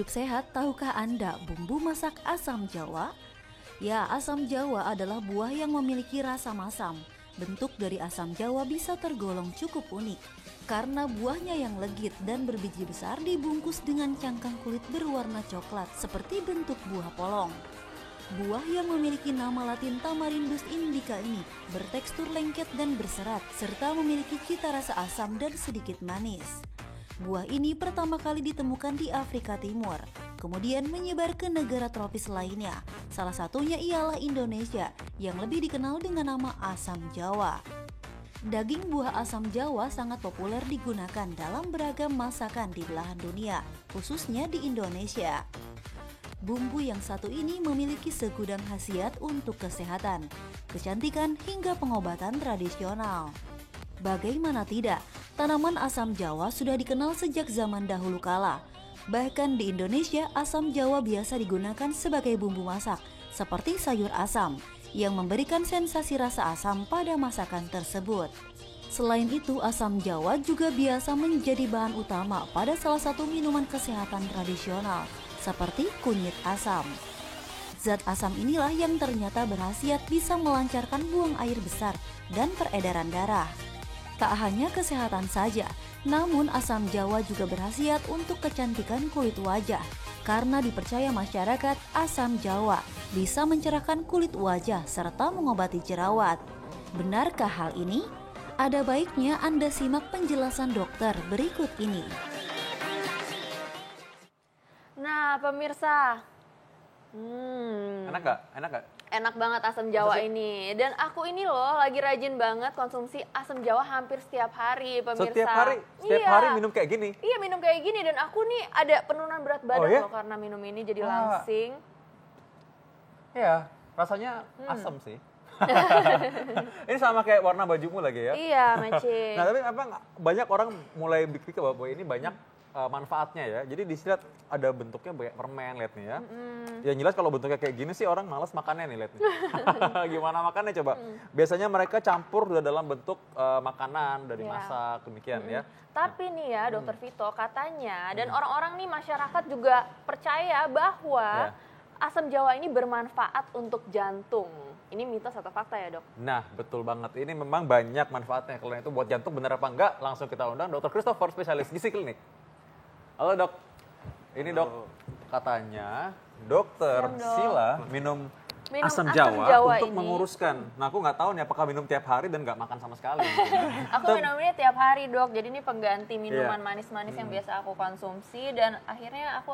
hidup sehat, tahukah Anda bumbu masak asam Jawa? Ya, asam Jawa adalah buah yang memiliki rasa masam. Bentuk dari asam Jawa bisa tergolong cukup unik karena buahnya yang legit dan berbiji besar dibungkus dengan cangkang kulit berwarna coklat seperti bentuk buah polong. Buah yang memiliki nama latin Tamarindus indica ini bertekstur lengket dan berserat serta memiliki cita rasa asam dan sedikit manis. Buah ini pertama kali ditemukan di Afrika Timur, kemudian menyebar ke negara tropis lainnya. Salah satunya ialah Indonesia yang lebih dikenal dengan nama asam Jawa. Daging buah asam Jawa sangat populer digunakan dalam beragam masakan di belahan dunia, khususnya di Indonesia. Bumbu yang satu ini memiliki segudang khasiat untuk kesehatan, kecantikan hingga pengobatan tradisional. Bagaimana tidak, tanaman asam Jawa sudah dikenal sejak zaman dahulu kala. Bahkan di Indonesia, asam Jawa biasa digunakan sebagai bumbu masak, seperti sayur asam, yang memberikan sensasi rasa asam pada masakan tersebut. Selain itu, asam Jawa juga biasa menjadi bahan utama pada salah satu minuman kesehatan tradisional, seperti kunyit asam. Zat asam inilah yang ternyata berkhasiat bisa melancarkan buang air besar dan peredaran darah. Tak hanya kesehatan saja, namun asam Jawa juga berkhasiat untuk kecantikan kulit wajah karena dipercaya masyarakat asam Jawa bisa mencerahkan kulit wajah serta mengobati jerawat. Benarkah hal ini? Ada baiknya Anda simak penjelasan dokter berikut ini. Nah, pemirsa, Enak gak? enak banget asam Jawa ini. Dan aku ini loh lagi rajin banget konsumsi asam Jawa hampir setiap hari, pemirsa. Setiap hari? Setiap hari minum kayak gini? Iya, minum kayak gini. Dan aku nih ada penurunan berat badan loh karena minum ini jadi langsing. Iya, rasanya asam sih. Ini sama kayak warna bajumu lagi ya? Iya, matching. Nah, tapi apa banyak orang mulai berpikir bahwa ini banyak manfaatnya ya. Jadi di sini ada bentuknya kayak permen, lihat nih ya. Yang jelas kalau bentuknya kayak gini sih orang malas makannya nih, lihat nih. Gimana makannya coba? Biasanya mereka campur udah dalam bentuk makanan dari masak demikian ya. Tapi nih ya, Dokter Vito, katanya dan orang-orang nih masyarakat juga percaya bahwa asam Jawa ini bermanfaat untuk jantung. Ini mitos atau fakta ya, Dok? Nah, betul banget. Ini memang banyak manfaatnya. Kalau itu buat jantung benar apa enggak, langsung kita undang Dr. Christopher, spesialis gizi klinik. Halo, Dok. Ini, Dok, katanya Dokter Sila minum asam Jawa untuk menguruskan. Nah, aku nggak tahu nih apakah minum tiap hari dan nggak makan sama sekali. Aku minumnya tiap hari, Dok. Jadi ini pengganti minuman manis-manis yang biasa aku konsumsi dan akhirnya aku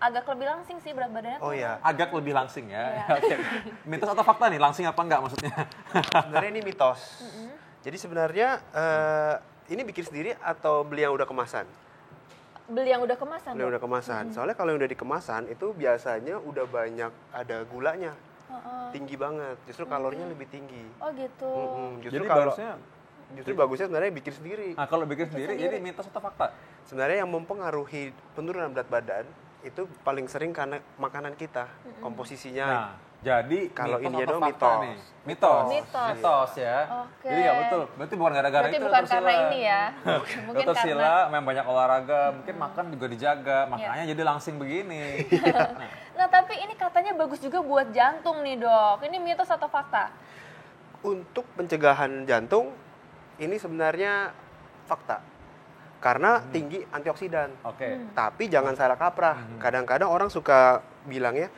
agak lebih langsing sih berat badannya. Oh iya, agak lebih langsing ya. Oke. Mitos atau fakta nih, langsing apa enggak maksudnya? Sebenarnya ini mitos. Jadi sebenarnya ini bikin sendiri atau beli yang udah kemasan? Beli yang udah kemasan. Beli yang udah kemasan. Soalnya kalau yang udah dikemasan itu biasanya udah banyak ada gulanya. Tinggi banget. Justru kalorinya lebih tinggi. Oh gitu. Justru Jadi kalau harusnya bagusnya sebenarnya bikin sendiri. Nah, kalau bikin sendiri ini mitos atau fakta? Sebenarnya yang mempengaruhi penurunan berat badan itu paling sering karena makanan kita, komposisinya. Nah, jadi kalau mitos ini atau dong fakta nih? Mitos ya. Oke. Jadi ya betul. Berarti bukan gara-gara Berarti itu. bukan Dr. karena Sila. ini ya. Mungkin Dr. karena Sila memang banyak olahraga, mungkin makan juga dijaga, makanya jadi langsing begini. Nah, tapi ini katanya bagus juga buat jantung nih, Dok. Ini mitos atau fakta? Untuk pencegahan jantung ini sebenarnya fakta. Karena tinggi antioksidan. Oke. Tapi jangan salah kaprah. Kadang-kadang orang suka bilangnya,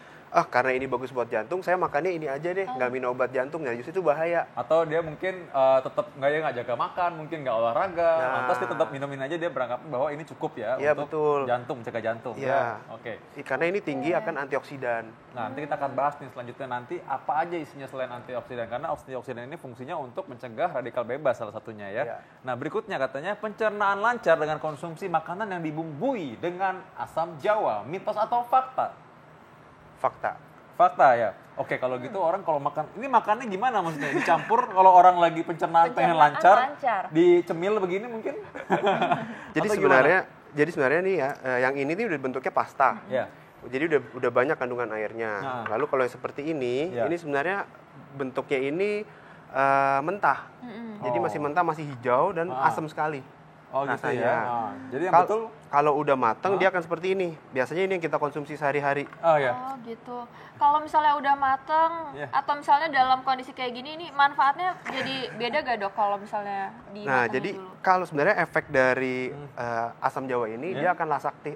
karena ini bagus buat jantung, saya makannya ini aja deh, nggak minum obat jantung. Nah, justru itu bahaya. Atau dia mungkin tetap nggak jaga makan, mungkin nggak olahraga, lantas dia tetap minumin aja, dia beranggapan bahwa ini cukup ya untuk betul. jantung, mencegah jantung. Iya. Oke. Karena ini tinggi akan antioksidan. Nah, nanti kita akan bahas nih selanjutnya nanti apa aja isinya selain antioksidan. Karena antioksidan ini fungsinya untuk mencegah radikal bebas salah satunya ya. Iya. Nah, berikutnya katanya pencernaan lancar dengan konsumsi makanan yang dibumbui dengan asam Jawa. Mitos atau fakta? Fakta ya. Oke, kalau gitu orang kalau makan, ini makannya gimana maksudnya? Dicampur kalau orang lagi pencernaan pengen lancar, dicemil begini mungkin? Jadi sebenarnya nih ya, yang ini nih udah bentuknya pasta. Jadi udah banyak kandungan airnya. Lalu kalau yang seperti ini sebenarnya bentuknya ini mentah. Jadi masih mentah, masih hijau dan asam sekali. Oh gitu rasanya. ya. Jadi yang betul kalau udah mateng dia akan seperti ini. Biasanya ini yang kita konsumsi sehari-hari. Oh ya. Oh gitu. Kalau misalnya udah mateng atau misalnya dalam kondisi kayak gini, ini manfaatnya jadi beda gak dok kalau misalnya di Nah, jadi kalau sebenarnya efek dari asam jawa ini dia akan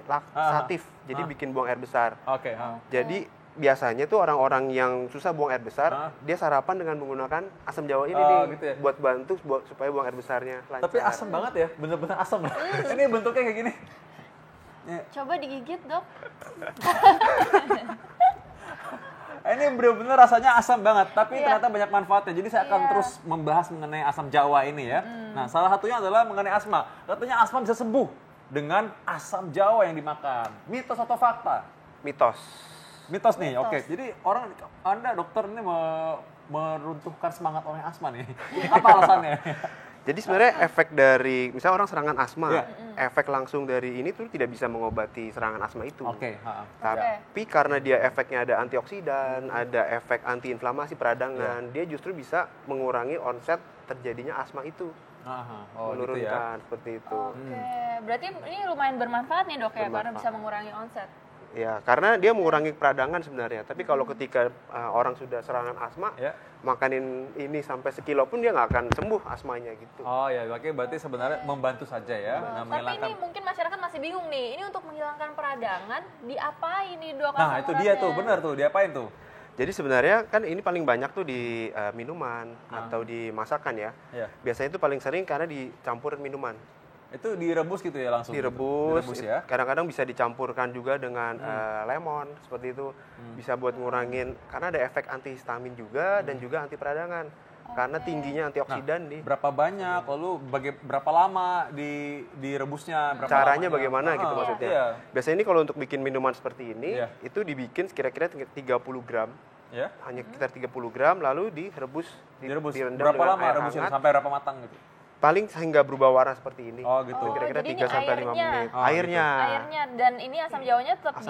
laksatif. Jadi bikin buang air besar. Oke. Jadi biasanya tuh orang-orang yang susah buang air besar, dia sarapan dengan menggunakan asam jawa ini gitu ya? buat bantu supaya buang air besarnya lancar. Tapi asam banget ya, bener-bener asam. Ini bentuknya kayak gini. Coba digigit dok. Ini bener-bener rasanya asam banget, tapi ternyata banyak manfaatnya. Jadi saya akan terus membahas mengenai asam jawa ini ya. Nah, salah satunya adalah mengenai asma. Katanya asma bisa sembuh dengan asam jawa yang dimakan. Mitos atau fakta? Mitos nih, oke. Jadi Anda dokter ini meruntuhkan semangat orang yang asma nih. Apa alasannya? Jadi sebenarnya efek dari, misalnya orang serangan asma, efek langsung dari ini tuh tidak bisa mengobati serangan asma itu. Tapi karena dia efeknya ada antioksidan, ada efek antiinflamasi peradangan, dia justru bisa mengurangi onset terjadinya asma itu. Menurunkan seperti itu. Oke, berarti ini lumayan bermanfaat nih dok ya, karena bisa mengurangi onset. Ya, karena dia mengurangi peradangan sebenarnya. Tapi kalau ketika orang sudah serangan asma, makanin ini sampai sekilo pun dia nggak akan sembuh asmanya gitu. Oh ya, berarti sebenarnya membantu saja ya. Tapi ini mungkin masyarakat masih bingung nih. Ini untuk menghilangkan peradangan, diapain nih dok? Nah itu dia tuh, benar tuh, diapain tuh? Jadi sebenarnya kan ini paling banyak tuh di minuman atau di masakan ya. Biasanya itu paling sering karena dicampur minuman. Itu direbus gitu ya langsung? Direbus ya? Kadang-kadang bisa dicampurkan juga dengan lemon, seperti itu. Bisa buat ngurangin, karena ada efek antihistamin juga dan juga anti peradangan. Karena tingginya antioksidan berapa banyak, lalu berapa lama direbusnya? Caranya bagaimana gitu maksudnya. Biasanya ini kalau untuk bikin minuman seperti ini, itu dibikin kira-kira 30 gram. Hanya sekitar 30 gram, lalu direbus. Direndam berapa dengan lama air rebusnya? hangat. Sampai berapa matang gitu? Paling sehingga berubah warna seperti ini. Oh gitu. Kira-kira 3-5 menit. Airnya, dan ini asam jawanya tetap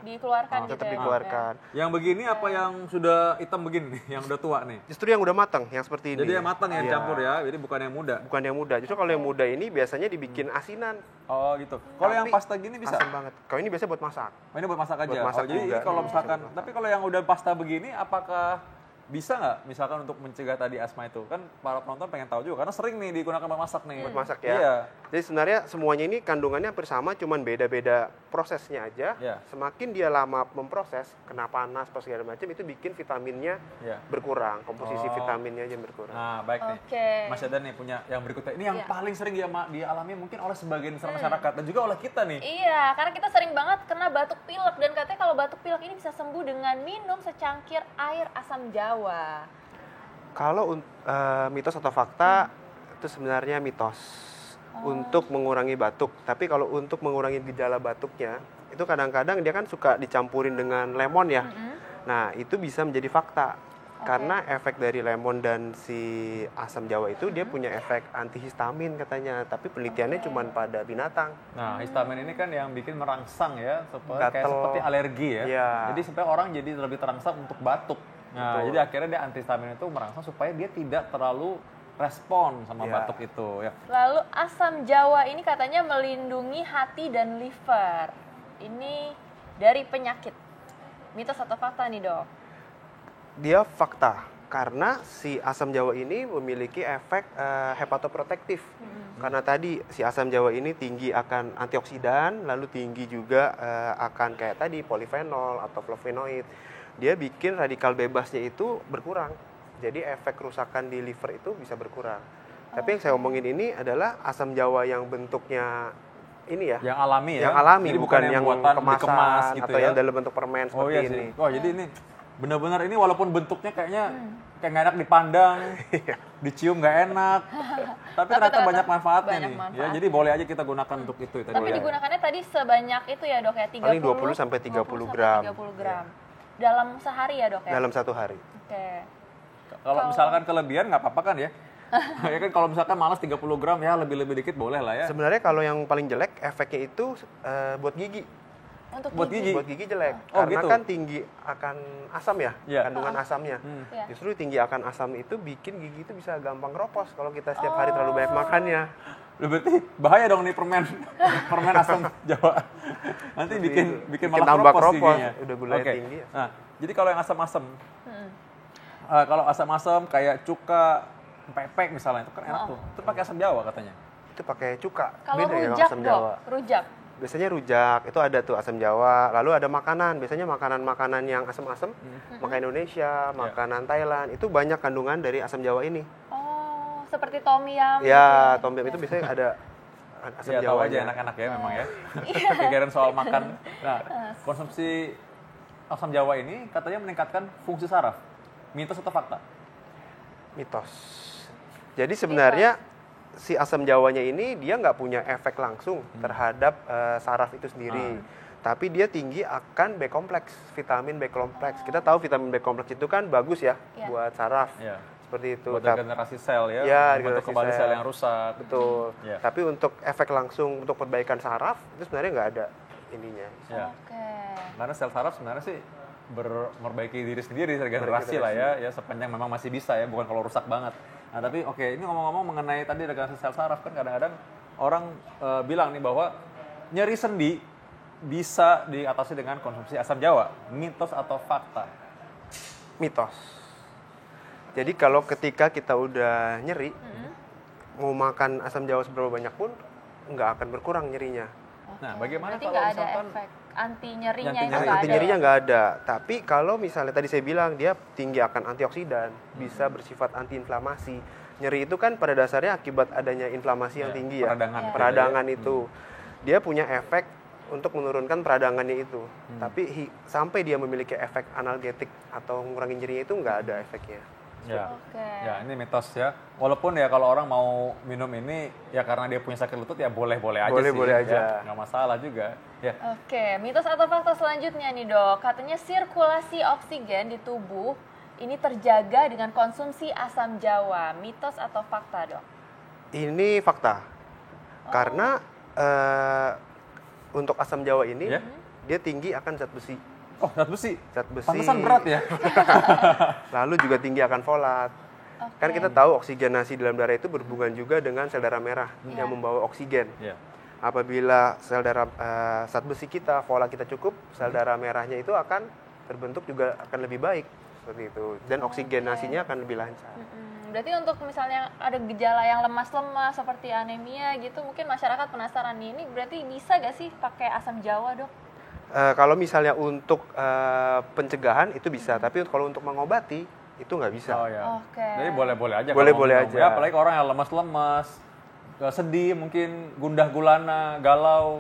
dikeluarkan gitu tetap ya? dikeluarkan. Yang begini apa yang sudah hitam begini nih, yang udah tua nih? Justru yang udah matang, yang seperti ini. Jadi yang matang yang campur ya, jadi bukan yang muda? Bukan yang muda, justru kalau yang muda ini biasanya dibikin asinan. Oh gitu. Kalau yang pasta gini bisa? Asam banget. Kalau ini biasanya buat masak. Oh ini buat masak aja? Buat masak jadi juga. Kalau misalkan, tapi kalau yang udah pasta begini, apakah bisa nggak misalkan untuk mencegah tadi asma itu? Kan para penonton pengen tahu juga, karena sering nih digunakan buat masak nih. Buat masak ya? Iya. Jadi sebenarnya semuanya ini kandungannya hampir sama, cuman beda-beda prosesnya aja. Semakin dia lama memproses, kena panas, segala macam, itu bikin vitaminnya berkurang, komposisi vitaminnya aja berkurang. Nah baik nih, Mas Yadan nih punya yang berikutnya. Ini yang paling sering dialami mungkin oleh sebagian besar masyarakat dan juga oleh kita nih. Iya, karena kita sering banget kena batuk pilek, dan katanya kalau batuk pilek ini bisa sembuh dengan minum secangkir air asam jawa. Kalau mitos atau fakta itu sebenarnya mitos untuk mengurangi batuk. Tapi kalau untuk mengurangi gejala batuknya, itu kadang-kadang dia kan suka dicampurin dengan lemon ya. Nah itu bisa menjadi fakta. Karena efek dari lemon dan si asam jawa itu dia punya efek antihistamin katanya. Tapi penelitiannya cuma pada binatang. Nah histamin ini kan yang bikin merangsang ya, kayak seperti alergi ya. Jadi supaya orang jadi lebih terangsang untuk batuk. Nah, jadi akhirnya dia antihistamin itu merangsang supaya dia tidak terlalu respon sama batuk itu ya. Lalu asam jawa ini katanya melindungi hati dan liver. Ini dari penyakit. Mitos atau fakta nih, Dok? Dia fakta. Karena si asam jawa ini memiliki efek hepatoprotektif. Karena tadi si asam jawa ini tinggi akan antioksidan, lalu tinggi juga akan kayak tadi polifenol atau flavonoid. Dia bikin radikal bebasnya itu berkurang. Jadi efek kerusakan di liver itu bisa berkurang. Tapi yang saya omongin ini adalah asam jawa yang bentuknya ini ya. Yang alami ya. Yang alami, jadi bukan yang kemasan dikemas gitu atau yang dalam bentuk permen seperti ini. Oh jadi ini benar-benar ini walaupun bentuknya kayaknya kayak nggak enak dipandang, dicium nggak enak, tapi ternyata banyak manfaatnya nih. Ya, jadi boleh aja kita gunakan untuk itu. Tapi digunakannya tadi sebanyak itu ya dok ya, 30 paling 20 sampai 30 gram. Dalam sehari ya dok ya? Dalam satu hari. Kalau misalkan kelebihan nggak apa-apa kan ya? Ya kan kalau misalkan malas 30 gram ya lebih-lebih dikit boleh lah ya. Sebenarnya kalau yang paling jelek efeknya itu buat gigi. Untuk gigi? Buat gigi jelek. Oh, karena gitu? kan tinggi akan asam ya, kandungan asamnya. Justru tinggi akan asam itu bikin gigi itu bisa gampang ropos kalau kita setiap hari terlalu banyak makannya. Berarti bahaya dong nih permen asam Jawa. Nanti bikin malah tambah kropos kropos, giginya. udah gulanya Oke. tinggi. Nah, jadi kalau yang asam-asam, kalau asam-asam kayak cuka, pepek misalnya, itu kan enak tuh. Itu pakai asam Jawa katanya. Itu pakai cuka. Kalau Beda ya rujak asam dok, Jawa. rujak. Biasanya rujak, itu ada tuh asam Jawa. Lalu ada makanan, biasanya makanan-makanan yang asam-asam, makanan Indonesia, makanan Thailand, itu banyak kandungan dari asam Jawa ini. Oh, seperti tom yum. Ya, tom yum itu biasanya ada asam Ya tahu aja Jawanya. enak-enak ya memang ya. Kepikiran soal makan. Nah, konsumsi asam Jawa ini katanya meningkatkan fungsi saraf. Mitos atau fakta? Mitos. Jadi sebenarnya si asam Jawanya ini dia nggak punya efek langsung terhadap saraf itu sendiri. Tapi dia tinggi akan B kompleks, vitamin B kompleks. Kita tahu vitamin B kompleks itu kan bagus ya buat saraf. Ya. Seperti itu. Buat regenerasi sel ya, Ya, membentuk regenerasi kembali sel sel. yang rusak. Betul. Ya. Tapi untuk efek langsung untuk perbaikan saraf itu sebenarnya nggak ada ininya. Ya. Oke. Karena sel saraf sebenarnya sih memperbaiki diri sendiri, regenerasi lah ya sepanjang memang masih bisa ya, bukan kalau rusak banget. Nah tapi oke, ini ngomong-ngomong mengenai tadi regenerasi sel saraf, kan kadang-kadang orang bilang nih bahwa nyeri sendi bisa diatasi dengan konsumsi asam Jawa. Mitos atau fakta? Mitos. Jadi kalau ketika kita udah nyeri, mau makan asam Jawa seberapa banyak pun nggak akan berkurang nyerinya. Nah bagaimana Berarti kalau nggak ada misalkan efek anti nyerinya Anti itu nyeri. nggak Anti ada. nyerinya nggak ada. Tapi kalau misalnya tadi saya bilang dia tinggi akan antioksidan, bisa bersifat antiinflamasi. Nyeri itu kan pada dasarnya akibat adanya inflamasi yang Ya, tinggi ya. peradangan. Peradangan itu. Dia punya efek untuk menurunkan peradangannya itu. Tapi sampai dia memiliki efek analgetik atau mengurangi nyerinya itu nggak ada efeknya. Ya. Oke. Ya, ini mitos ya. Walaupun ya kalau orang mau minum ini ya karena dia punya sakit lutut ya boleh-boleh aja sih. Boleh-boleh aja. Ya, nggak masalah juga. Ya. Oke, mitos atau fakta selanjutnya nih dok, katanya sirkulasi oksigen di tubuh ini terjaga dengan konsumsi asam Jawa. Mitos atau fakta dok? Ini fakta. Karena untuk asam Jawa ini Ya. dia tinggi akan zat besi. Oh, zat besi. Zat besi. Pantesan berat ya. Lalu juga tinggi akan folat. Kan kita tahu oksigenasi dalam darah itu berhubungan juga dengan sel darah merah yang membawa oksigen. Ya. Apabila sel darah zat besi kita, folat kita cukup, sel darah merahnya itu akan terbentuk juga akan lebih baik seperti itu. Dan oksigenasinya akan lebih lancar. Berarti untuk misalnya ada gejala yang lemas-lemas seperti anemia gitu, mungkin masyarakat penasaran nih, ini berarti bisa gak sih pakai asam Jawa dok? Kalau misalnya untuk pencegahan itu bisa, tapi kalau untuk mengobati itu nggak bisa. Oh ya. Oke. Jadi boleh-boleh aja. Boleh-boleh kalau mau minum. aja. Ya, apalagi orang yang lemas-lemas, sedih, mungkin gundah gulana, galau.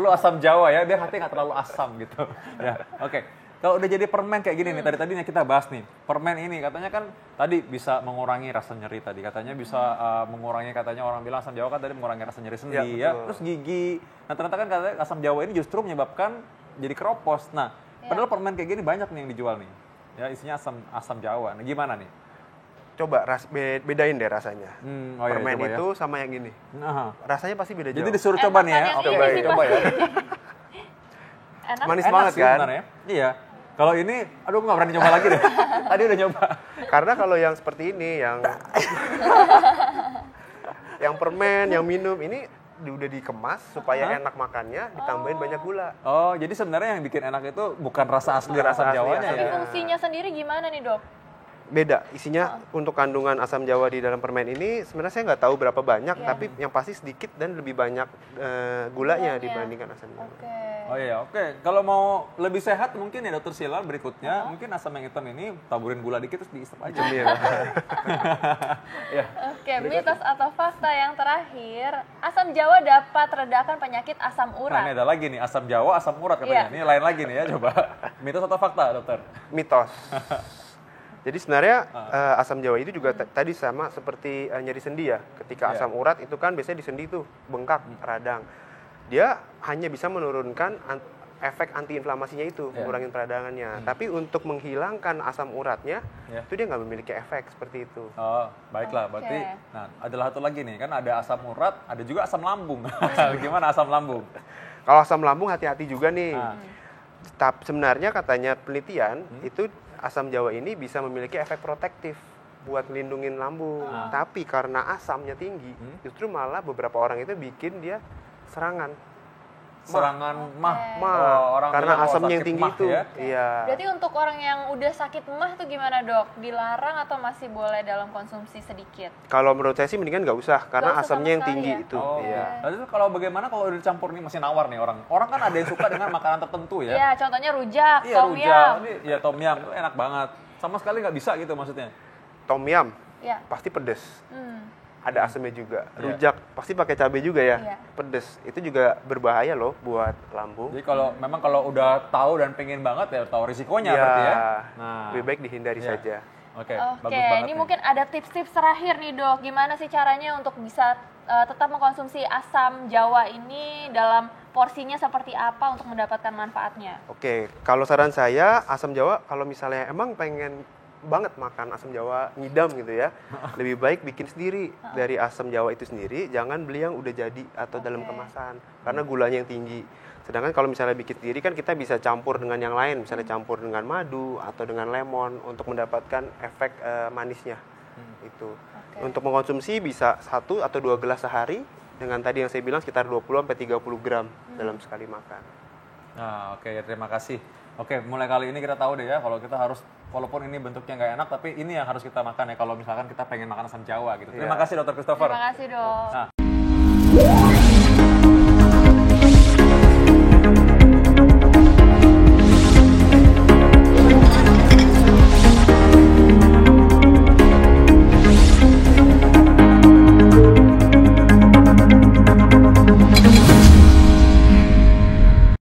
Lu asam Jawa ya, biar hati nggak terlalu asam gitu. Ya, oke. Kalau udah jadi permen kayak gini nih, tadi kita bahas nih. Permen ini katanya kan tadi bisa mengurangi rasa nyeri tadi. Katanya bisa mengurangi, katanya orang bilang asam Jawa kan tadi mengurangi rasa nyeri sendi ya. betul. Terus gigi. Nah, ternyata kan katanya asam Jawa ini justru menyebabkan jadi keropos. Nah, padahal permen kayak gini banyak nih yang dijual nih. Ya, isinya asam Jawa. Nah, gimana nih? Coba bedain deh rasanya. Oh iya, Permen coba ya. itu sama yang ini. Nah, Rasanya pasti beda jadi jauh. disuruh coba nih ya. yang Oke, ini sih, coba ya. Enak? Manis Enak banget sih kan? sebenarnya. Iya. Kalau ini, aduh nggak berani nyoba lagi deh. Tadi udah nyoba. Karena kalau yang seperti ini, yang permen, yang minum ini udah dikemas supaya enak makannya, ditambahin banyak gula. Oh, jadi sebenarnya yang bikin enak itu bukan rasa asli Bukan asam rasa asli, Jawanya Tapi ya. fungsinya sendiri gimana nih dok? Beda isinya untuk kandungan asam Jawa di dalam permen ini sebenarnya saya nggak tahu berapa banyak, tapi yang pasti sedikit dan lebih banyak gulanya dibandingkan asam Jawa. Oke. Oh iya, oke. Kalau mau lebih sehat mungkin ya Dokter Sila berikutnya, mungkin asam yang hitam ini taburin gula dikit terus diisep aja. Iya. Ya. Oke, mitos atau fakta yang terakhir, asam Jawa dapat redakan penyakit asam Nah, ini urat. ada lagi nih, asam Jawa, asam urat katanya. Iya. Ini lain lagi nih ya, coba. Mitos atau fakta, Dokter? Mitos. Jadi sebenarnya asam Jawa itu juga tadi sama seperti nyeri sendi ya. Ketika Iya. asam urat itu kan biasanya di sendi tuh bengkak, radang. Dia hanya bisa menurunkan efek antiinflamasinya itu, Iya. mengurangi peradangannya. Tapi untuk menghilangkan asam uratnya, Iya. itu dia nggak memiliki efek seperti itu. Oh, baiklah. Oke. Berarti, nah, ada satu lagi nih, kan ada asam urat, ada juga asam lambung. Gimana asam lambung? Kalau asam lambung hati-hati juga nih. Ah. Sebenarnya katanya penelitian itu asam Jawa ini bisa memiliki efek protektif. buat ngelindungin lambung. Tapi karena asamnya tinggi, justru malah beberapa orang itu bikin dia serangan. Serangan mah. Orang Karena bilang kalau asamnya yang sakit tinggi mah itu. ya. Iya. Berarti untuk orang yang udah sakit mah tuh gimana dok? Dilarang atau masih boleh dalam konsumsi sedikit? Kalau menurut saya sih mendingan nggak usah, karena Nggak usah asamnya sama yang sekali tinggi ya? itu. Oh, Iya. lalu kalau bagaimana kalau udah dicampur nih masih nawar nih orang. Orang kan ada yang suka dengan makanan tertentu ya. Iya, contohnya rujak, Iya, tom rujak. yum. Ini ya tom yum itu enak banget. Sama sekali nggak bisa gitu maksudnya. Tom yum Iya. pasti pedes. Hmm. Ada asamnya juga. Iya. Rujak pasti pakai cabai juga ya. Iya. Pedes. Itu juga berbahaya loh buat lambung. Jadi memang kalau udah tahu dan pengen banget ya tahu risikonya Iya. berarti ya. Nah, Lebih baik dihindari Iya. saja. Oke, Oke, bagus banget ini nih. mungkin ada tips-tips terakhir nih dok. Gimana sih caranya untuk bisa tetap mengkonsumsi asam jawa ini dalam porsinya seperti apa untuk mendapatkan manfaatnya? Oke, kalau saran saya asam jawa kalau misalnya emang pengen banget makan asam jawa ngidam gitu ya, lebih baik bikin sendiri dari asam jawa itu sendiri, jangan beli yang udah jadi atau dalam kemasan karena gulanya yang tinggi. Sedangkan kalau misalnya bikin sendiri kan kita bisa campur dengan yang lain, misalnya campur dengan madu atau dengan lemon untuk mendapatkan efek manisnya. Itu. Untuk mengkonsumsi bisa 1 atau 2 gelas sehari dengan tadi yang saya bilang sekitar 20 sampai 30 gram dalam sekali makan. Nah, oke, terima kasih. Oke, mulai kali ini kita tahu deh ya kalau kita harus walaupun ini bentuknya nggak enak tapi ini yang harus kita makan ya kalau misalkan kita pengen makan asam jawa gitu. Terima kasih Dr. Christopher. Terima kasih dok. Nah,